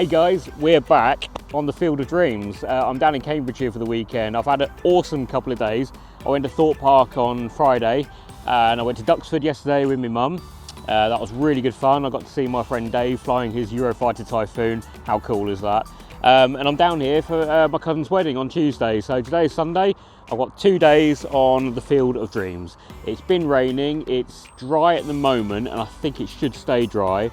Hey guys, we're back on the Field of Dreams. I'm down in Cambridgeshire for the weekend. I've had an awesome couple of days. I went to Thorpe Park on Friday and I went to Duxford yesterday with my mum. That was really good fun. I got to see my friend Dave flying his Eurofighter Typhoon. How cool is that? And I'm down here for my cousin's wedding on Tuesday. So today is Sunday. I've got 2 days on the Field of Dreams. It's been raining, it's dry at the moment, and I think it should stay dry.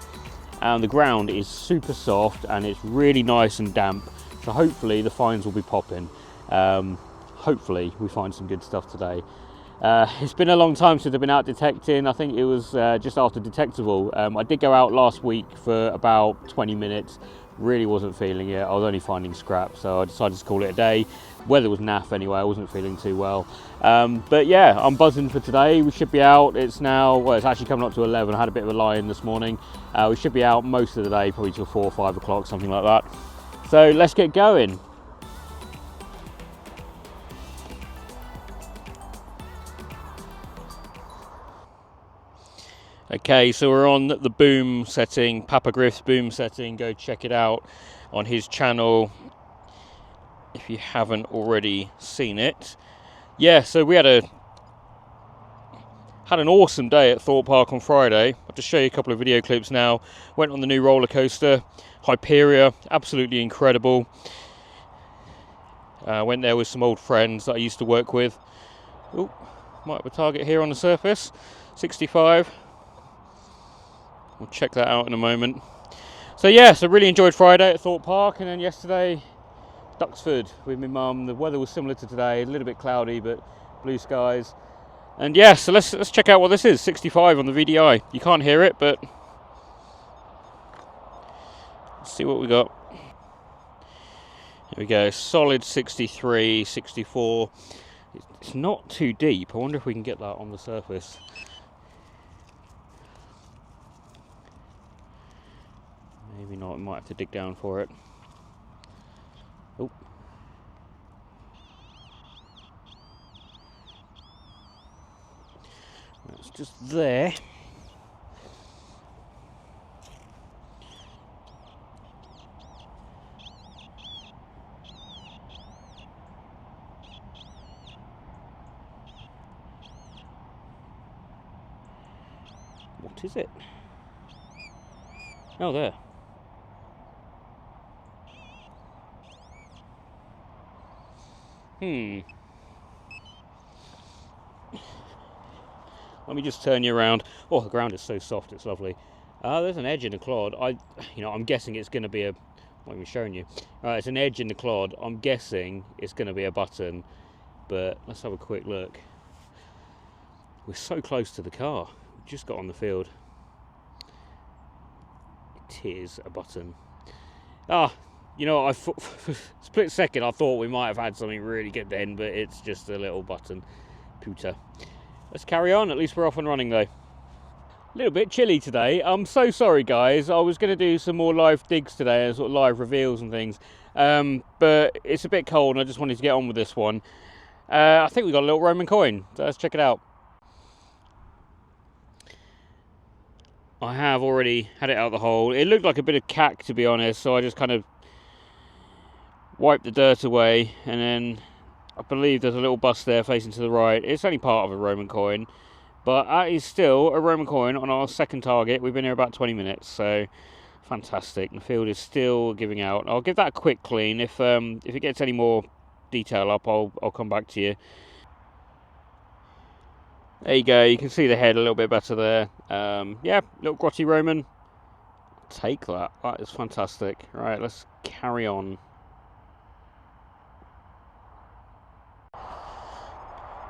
And the ground is super soft and it's really nice and damp, so hopefully the finds will be popping. Hopefully we find some good stuff today. It's been a long time since I've been out detecting. I think it was just after detectable. I did go out last week for about 20 minutes, really wasn't feeling it. I was only finding scrap, so I decided to call it a day. Weather was naff anyway, I wasn't feeling too well. But yeah, I'm buzzing for today. We should be out. It's now, well, it's actually coming up to 11. I had a bit of a lie-in this morning. We should be out most of the day, probably till 4 or 5 o'clock, something like that. So let's get going. Okay, so we're on the boom setting, Papa Griff's boom setting. Go check it out on his channel if you haven't already seen it. Yeah, so we had an awesome day at Thorpe Park on Friday. I'll just show you a couple of video clips now. Went on the new roller coaster, Hyperia, absolutely incredible. Went there with some old friends that I used to work with. Oh, might have a target here on the surface, 65. We'll check that out in a moment. So yeah, so really enjoyed Friday at Thorpe Park, and then yesterday Duxford with my mum. The weather was similar to today, a little bit cloudy but blue skies. And yeah, so let's check out what this is. 65 on the VDI. You can't hear it, but let's see what we got. Here we go, solid 63, 64. It's not too deep. I wonder if we can get that on the surface. Maybe not, we might have to dig down for it. Oh. It's just there. What is it? Oh, there. Let me just turn you around. Oh, the ground is so soft, it's lovely. There's an edge in the clod. I'm guessing it's going to be a... I'm not even showing you. It's an edge in the clod. I'm guessing it's going to be a button, but let's have a quick look. We're so close to the car. We just got on the field. It is a button. For a split second I thought we might have had something really good then, but it's just a little button. Pooter. Let's carry on. At least we're off and running though. A little bit chilly today. I'm so sorry guys. I was going to do some more live digs today and sort of live reveals and things, but it's a bit cold and I just wanted to get on with this one. I think we got a little Roman coin, so let's check it out. I have already had it out the hole. It looked like a bit of cack, to be honest, so I just kind of wiped the dirt away, and then I believe there's a little bust there facing to the right. It's only part of a Roman coin, but that is still a Roman coin on our second target. We've been here about 20 minutes, so fantastic. The field is still giving out. I'll give that a quick clean. If it gets any more detail up, I'll come back to you. There you go, you can see the head a little bit better there. Yeah, little grotty Roman. Take that, that is fantastic. Right, let's carry on.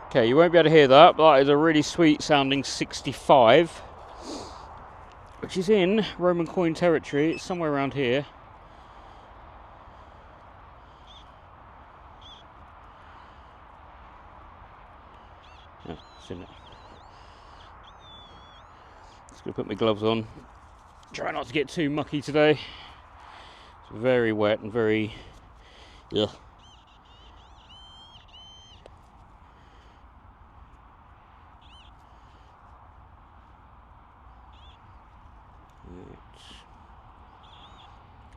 Okay, you won't be able to hear that, but that is a really sweet sounding 65, which is in Roman coin territory. It's somewhere around here. Yeah, it's in it. Just gonna put my gloves on. Try not to get too mucky today. It's very wet and very... Ugh.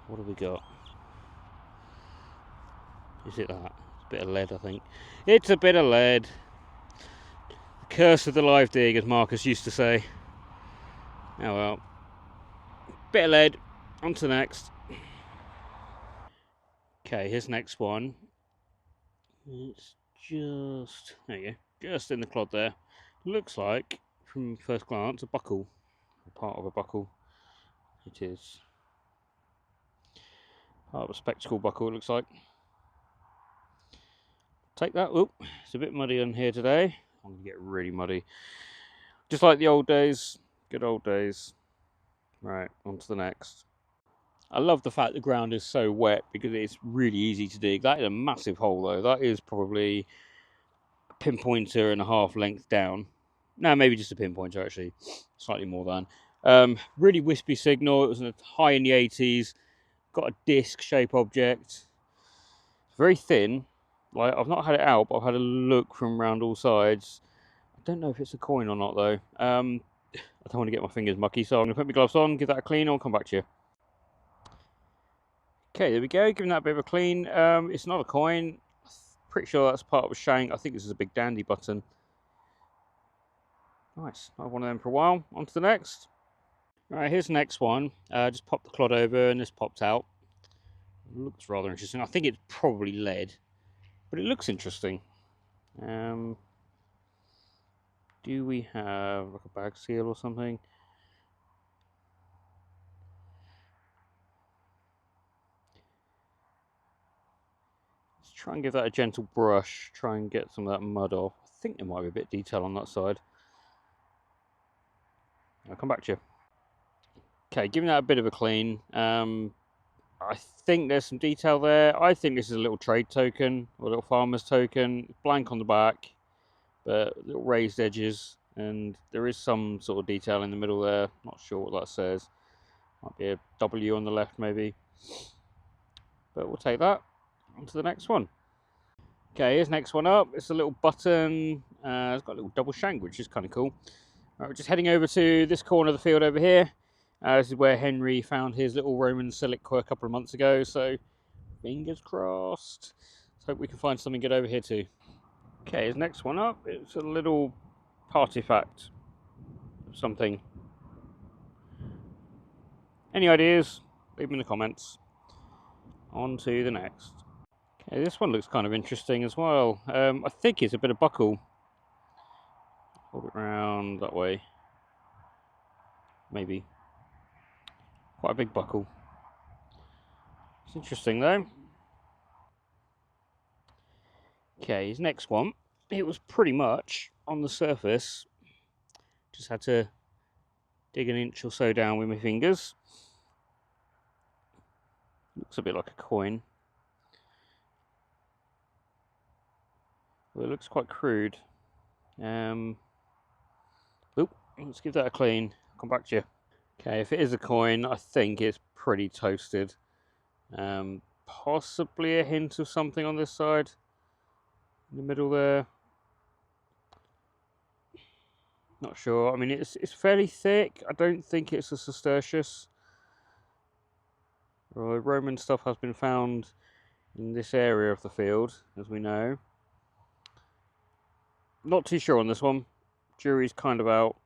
What have we got? Is it that? It's a bit of lead, I think. It's a bit of lead. The curse of the live dig, as Marcus used to say. Oh well. Bit of lead. On to the next. Okay, here's the next one. It's just, there you go, just in the clod there. Looks like, from first glance, a buckle. A part of a buckle. It is. Part of a spectacle buckle, it looks like. Take that. Oh, it's a bit muddy on here today. I'm going to get really muddy. Just like the old days. Good old days. Right, on to the next. I love the fact the ground is so wet because it's really easy to dig. That is a massive hole though. That is probably a pinpointer and a half length down. No, maybe just a pinpointer actually. Slightly more than. Really wispy signal. It was high in the 80s. Got a disc shape object. Very thin. Like, I've not had it out, but I've had a look from around all sides. I don't know if it's a coin or not though. I don't want to get my fingers mucky, so I'm going to put my gloves on, give that a clean, I'll come back to you. Okay, there we go, giving that a bit of a clean. It's not a coin. Pretty sure that's part of a shank. I think this is a big dandy button. Nice, not one of them for a while. On to the next. Alright, here's the next one. Just popped the clod over and this popped out. It looks rather interesting. I think it's probably lead, but it looks interesting. Do we have like a bag seal or something? Let's try and give that a gentle brush, try and get some of that mud off. I think there might be a bit of detail on that side. I'll come back to you. Okay, giving that a bit of a clean. I think there's some detail there. I think this is a little trade token, or a little farmer's token. Blank on the back, but little raised edges. And there is some sort of detail in the middle there. Not sure what that says. Might be a W on the left maybe. But we'll take that. On to the next one. Okay, here's the next one up. It's a little button. It's got a little double shank, which is kind of cool. Right, we're just heading over to this corner of the field over here. This is where Henry found his little Roman silic a couple of months ago. So fingers crossed. Let's hope we can find something good over here too. Okay, here's the next one up. It's a little artifact of something. Any ideas? Leave them in the comments. On to the next. Okay, this one looks kind of interesting as well. I think it's a bit of buckle. Hold it around that way. Maybe. Quite a big buckle. It's interesting though. Okay, his next one. It was pretty much on the surface. Just had to dig an inch or so down with my fingers. Looks a bit like a coin. Well, it looks quite crude. Oop, let's give that a clean. I'll come back to you. Okay, if it is a coin, I think it's pretty toasted. Possibly a hint of something on this side. In the middle there. Not sure. I mean, it's fairly thick. I don't think it's a Sestertius. Well, Roman stuff has been found in this area of the field, as we know. Not too sure on this one. Jury's kind of out.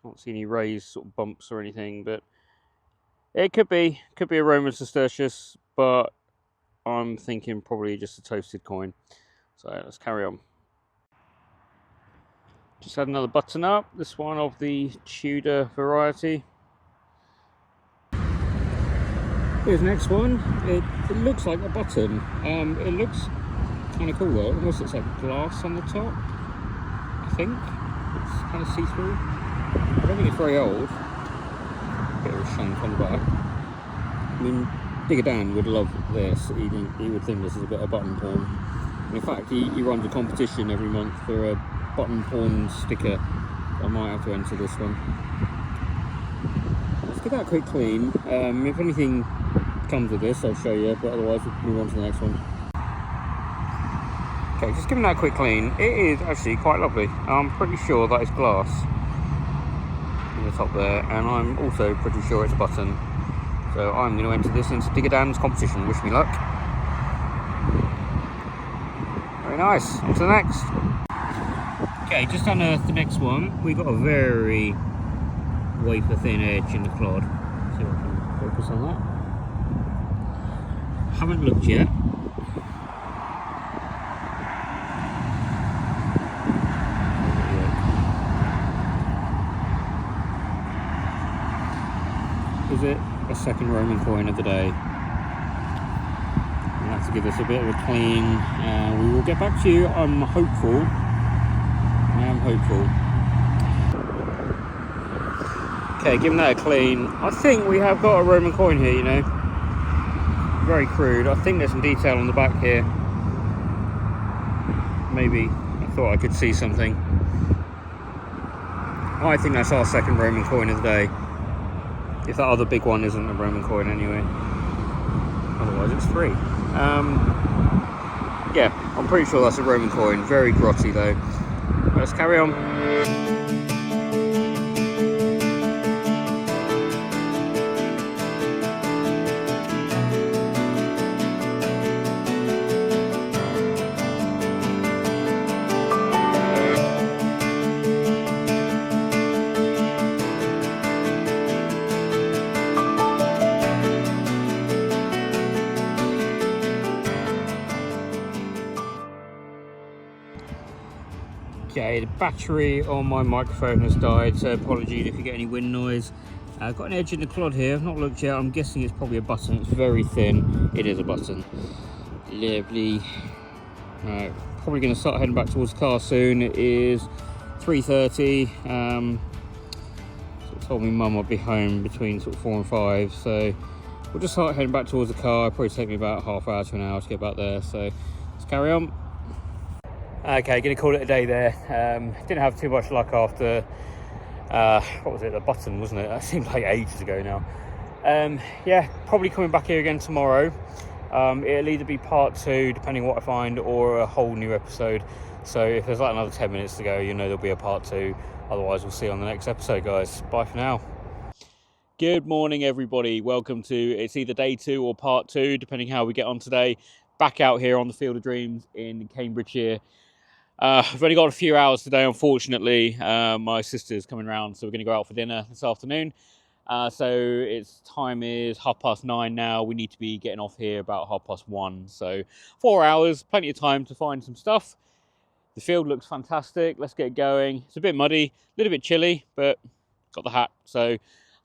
Can't see any raised sort of bumps or anything, but it could be a Roman Sestertius, but I'm thinking probably just a toasted coin. So let's carry on. Just had another button up. This one of the Tudor variety. Here's the next one. It looks like a button. It looks kind of cool though. It almost looks like glass on the top. I think it's kind of see-through. I don't think it's very old. Bit of a shank on the back. I mean, Digger Dan would love this. He would think this is a bit of button porn. And in fact, he runs a competition every month for a button porn sticker. I might have to enter this one. Let's give that a quick clean. If anything comes of this, I'll show you, but otherwise we'll move on to the next one. Okay, just giving that a quick clean. It is actually quite lovely. I'm pretty sure that is glass in the top there, and I'm also pretty sure it's a button. So I'm going to enter this into Digger Dan's competition. Wish me luck. Very nice. On to the next. Okay, just unearthed the next one. We got a very wafer thin edge in the clod. See if I can focus on that. Haven't looked yet. Is it a second Roman coin of the day? We'll have to give this a bit of a clean and we will get back to you. I'm hopeful. I am hopeful. Okay, giving that a clean. I think we have got a Roman coin here, you know. Very crude. I think there's some detail on the back here. Maybe I thought I could see something. I think that's our second Roman coin of the day. If that other big one isn't a Roman coin anyway. Otherwise it's 3. Yeah, I'm pretty sure that's a Roman coin. Very grotty though. Let's carry on. Okay, the battery on my microphone has died, so apologies if you get any wind noise. I've got an edge in the clod here. I've not looked yet. I'm guessing it's probably a button. It's very thin. It is a button. Lovely. Right, probably going to start heading back towards the car soon. It is 3:30. Sort of told me mum I'd be home between sort of 4 and 5, so we'll just start heading back towards the car. It'll probably take me about half hour to an hour to get back there, so let's carry on. Okay, gonna call it a day there. Didn't have too much luck after what was it, the button, wasn't it? That seemed like ages ago now. Yeah, probably coming back here again tomorrow. It'll either be part 2 depending what I find, or a whole new episode. So if there's like another 10 minutes to go, you know there'll be a part 2. Otherwise we'll see you on the next episode, guys. Bye for now. Good morning everybody, welcome to, it's either day 2 or part 2 depending how we get on today. Back out here on the Field of Dreams in Cambridgeshire. I've only got a few hours today, unfortunately. My sister's coming round, so we're going to go out for dinner this afternoon. So time is 9:30 now. We need to be getting off here about 1:30. So 4 hours, plenty of time to find some stuff. The field looks fantastic. Let's get going. It's a bit muddy, a little bit chilly, but got the hat. So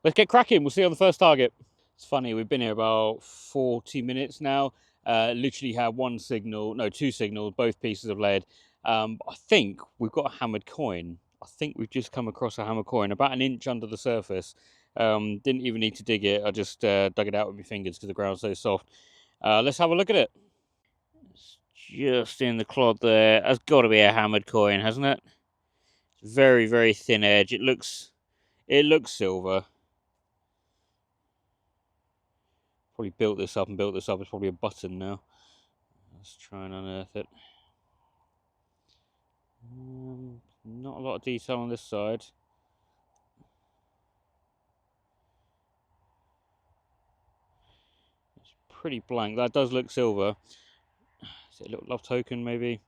let's get cracking. We'll see you on the first target. It's funny, we've been here about 40 minutes now. Literally had 2 signals, both pieces of lead. I think we've got a hammered coin. I think we've just come across a hammered coin about 1 inch under the surface. Didn't even need to dig it. I just dug it out with my fingers because the ground's so soft. Let's have a look at it. It's just in the clod there. That's got to be a hammered coin, hasn't it? It's very, very thin edge. It looks silver. Probably built this up. It's probably a button now. Let's try and unearth it. Not a lot of detail on this side. It's pretty blank. That does look silver. Is it a little love token maybe?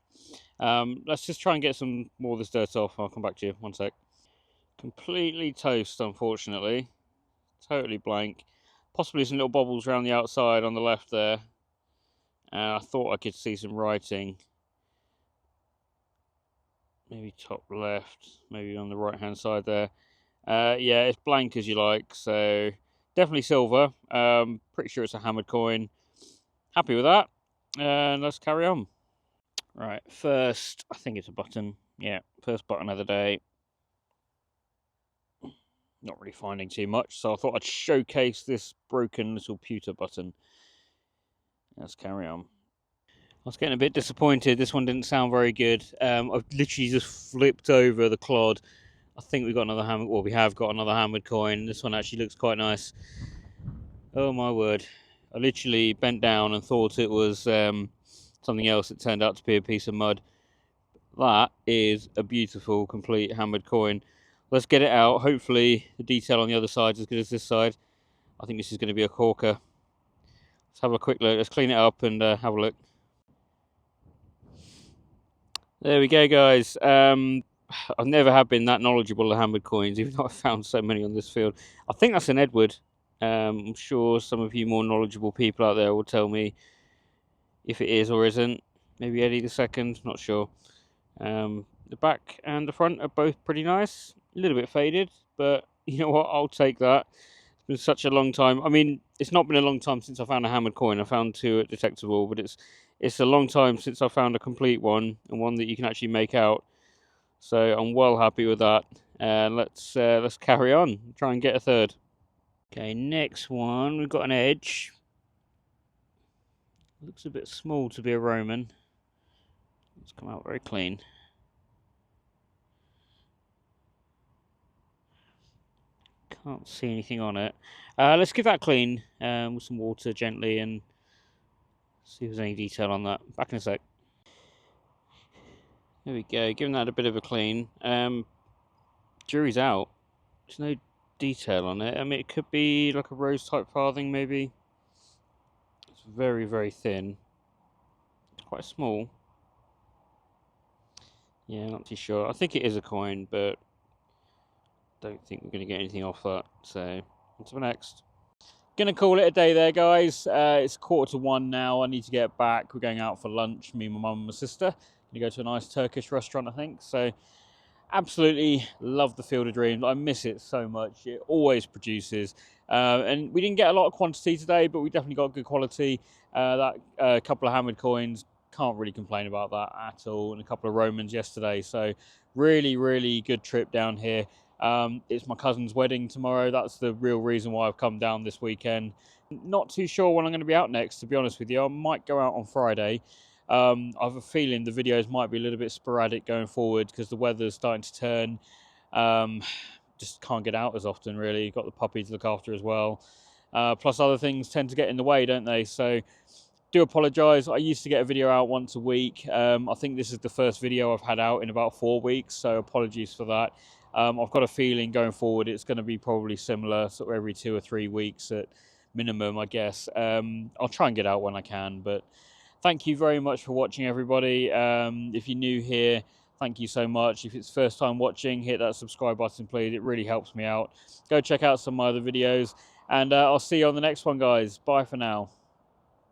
Let's just try and get some more of this dirt off. I'll come back to you. One sec. Completely toast, unfortunately. Totally blank. Possibly some little bobbles around the outside on the left there. I thought I could see some writing. Maybe top left, maybe on the right hand side there. Yeah, it's blank as you like, so definitely silver. Pretty sure it's a hammered coin. Happy with that, and let's carry on. Right, first, I think it's a button. Yeah, first button of the day. Not really finding too much, so I thought I'd showcase this broken little pewter button. Let's carry on. I was getting a bit disappointed. This one didn't sound very good. I've literally just flipped over the clod. I think we have got another hammered coin. This one actually looks quite nice. Oh my word. I literally bent down and thought it was something else. It turned out to be a piece of mud. That is a beautiful, complete hammered coin. Let's get it out. Hopefully the detail on the other side is as good as this side. I think this is going to be a corker. Let's have a quick look. Let's clean it up and have a look. There we go, guys. I've never have been that knowledgeable of hammered coins, even though I found so many on this field. I think that's an Edward. I'm sure some of you more knowledgeable people out there will tell me if it is or isn't. Maybe Eddie the second, not sure. The back and the front are both pretty nice. A little bit faded, but you know what? I'll take that. It's been such a long time. I mean, it's not been a long time since I found a hammered coin. I found two at Detectable, but it's a long time since I found a complete one and one that you can actually make out. So I'm well happy with that. Let's carry on. Try and get a third. Okay, next one. We've got an edge. Looks a bit small to be a Roman. It's come out very clean. Can't see anything on it. Let's give that clean with some water gently and see if there's any detail on that. Back in a sec. There we go. Giving that a bit of a clean. Jury's out. There's no detail on it. I mean, it could be like a rose type farthing maybe. It's very, very thin. It's quite small. Yeah, not too sure. I think it is a coin, but don't think we're going to get anything off that. So, on to the next. Gonna call it a day there, guys. It's 1:45 now. I need to get back. We're going out for lunch, me, my mum and my sister. Gonna go to a nice Turkish restaurant, I think. So, absolutely love the Field of Dreams. I miss it so much. It always produces. And we didn't get a lot of quantity today, but we definitely got good quality. That couple of hammered coins, can't really complain about that at all. And a couple of Romans yesterday. So, really, really good trip down here. It's my cousin's wedding tomorrow. That's the real reason why I've come down this weekend. Not too sure when I'm going to be out next, to be honest with you. I might go out on Friday. I have a feeling the videos might be a little bit sporadic going forward because the weather's starting to turn. Just can't get out as often, really. Got the puppy to look after as well. Plus other things tend to get in the way, don't they? So do apologise. I used to get a video out once a week. I think this is the first video I've had out in about 4 weeks, so apologies for that. I've got a feeling going forward it's going to be probably similar, sort of every 2 or 3 weeks at minimum, I guess. I'll try and get out when I can, but thank you very much for watching, everybody. If you're new here, thank you so much. If it's first time watching, hit that subscribe button, please. It really helps me out. Go check out some of my other videos, and I'll see you on the next one, guys. Bye for now.